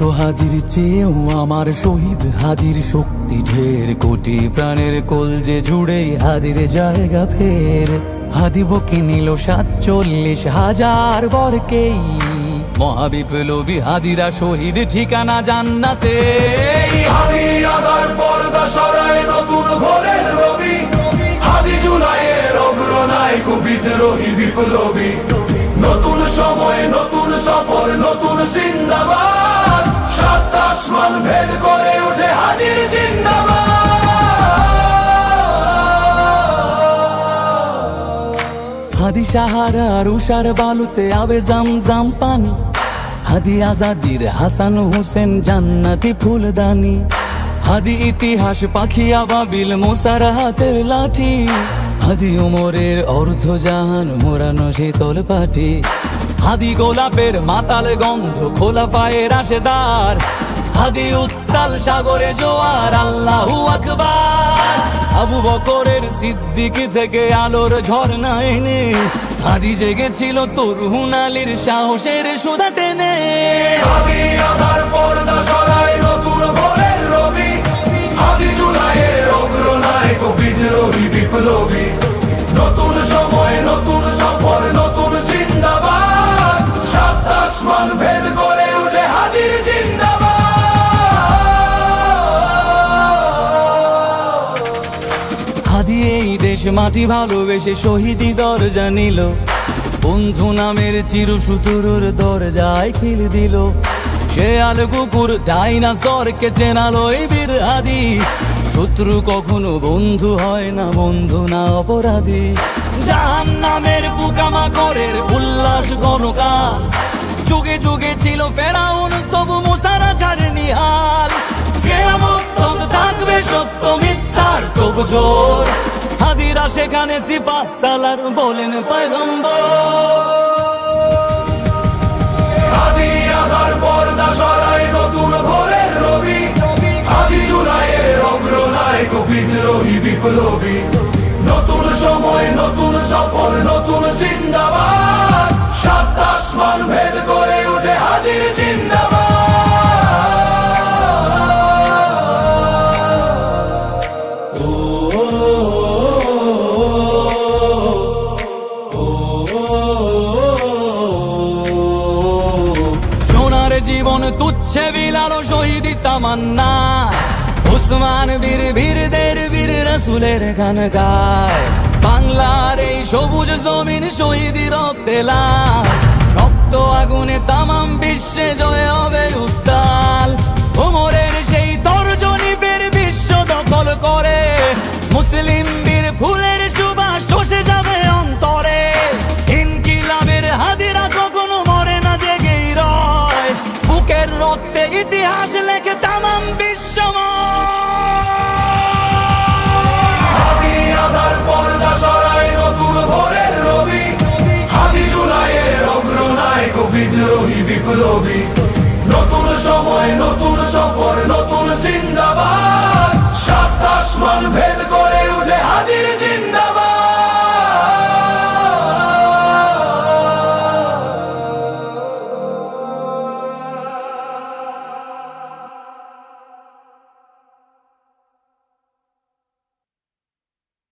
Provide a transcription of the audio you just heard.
শত হাদির চেয়েও আমার শহীদ হাদির শক্তি ঢের, কোটি প্রাণের কলজে জুড়ে হাদির জায়গা ফের। হাদি বকে নিল 47,000 বরকেই, মহাবিপ্লবী হাদিরা শহীদ ঠিকানা জান্নাতে। হাদি আদার পর্দা সরায় নতুন ভোরের রবি, হাদি জুলাইয়ের অগ্রনায়ক বিদ্রোহী বিপ্লবী। নতুন সময় নতুন সফর নতুন জিন্দাবাদ, সাত আসমান ভেদ করে উঠে হাদির জিন্দাবাদ। হাদি সাহারার উষার বালুতে আবে জামজাম পানি, হাদি আজাদির হাসান হোসেন জান্নাতি ফুলদানি। হাদি ইতিহাস পাখি আবাবিল মোসার হাতের লাঠি, হাদি ওমরের অর্ধজাহান মোরানো শীতল পাটি। হাদি গোলাপের মাতাল গন্ধ খোলা পায়ের আশেদার, হাদি উত্তাল সাগরে জোয়ার আল্লাহু আকবার। আবু বকরের সিদ্দিক থেকে আলোর ঝর্ণা এনে, হাদি জেগেছিল তরুণ আলীর সাহসের সুধা টেনে। হাদি আদার পর্দা সরায় নতুন ভোরের রবি, হাদি জুলাইয়ের অগ্রনায়ক বিদ্রোহী বিপ্লবী। নতুন সময় নতুন সফর নতুন জিন্দাবাদ, সাত আসমান ভেদ করে উঠে হাদির জিন্দাবাদ। হাদি এই দেশ মাটি ভালোবেসে শহীদি দরজা নিল, বন্ধু নামের চিরসুতুরুর দরজায় খিল দিল। শেয়াল কুকুর ডাইনাসরকে চেনালো এই বীর হাদি, শত্রু কখনো বন্ধু হয় না, বন্ধু না অপরাধী। জাহান্নামের পোকামাকড়ের উল্লাস গণকাল, যুগে যুগে ছিল ফেরাউন তবু মুসারা ছাড়েনি হাল। কিয়ামত তক থাকবে সত্য মিথ্যার তব জোর, হাদিরা সেখানে সিপাহ সালার বলেন পয়গম্বর। হাদি আদার পর্দা সরায় নতুন ভোরের রবি, হাদি জুলাইয়ের অগ্রনায়ক বিদ্রোহী বিপ্লবী। নতুন সময় নতুন সফর নতুন জিন্দাবাদ, সাত আসমান ভেদ করে উঠে হাদির জিন্দাবাদ। সোনার জীবন তুচ্ছে বিলালো শহীদি তামান্না, উসমান বীর বীরদের বীর রাসূলের খানকায়। বাংলার এই সবুজ জমিন শহীদি রক্তে লাল, রক্ত আগুনে তামাম বিশ্বে জয় হবে উত্তাল। ওমরের সেই তর্জনী ফের বিশ্ব দখল করে, মুসলিম বীর ফুলের সুবাস চষে যাবে অন্তরে। ইনকিলাবের হাদিরা কখনো মরে না, জেগেই রয়, বুকের রক্তে ইতিহাস লেখে তামাম হাদি আদার পর্দা সরায় নতুন ভোরের রবি, হাদি জুলাইয়ের অগ্রনায়ক বিদ্রোহী বিপ্লবী। নতুন সময় নতুন সফর নতুন জিন্দাবাদ,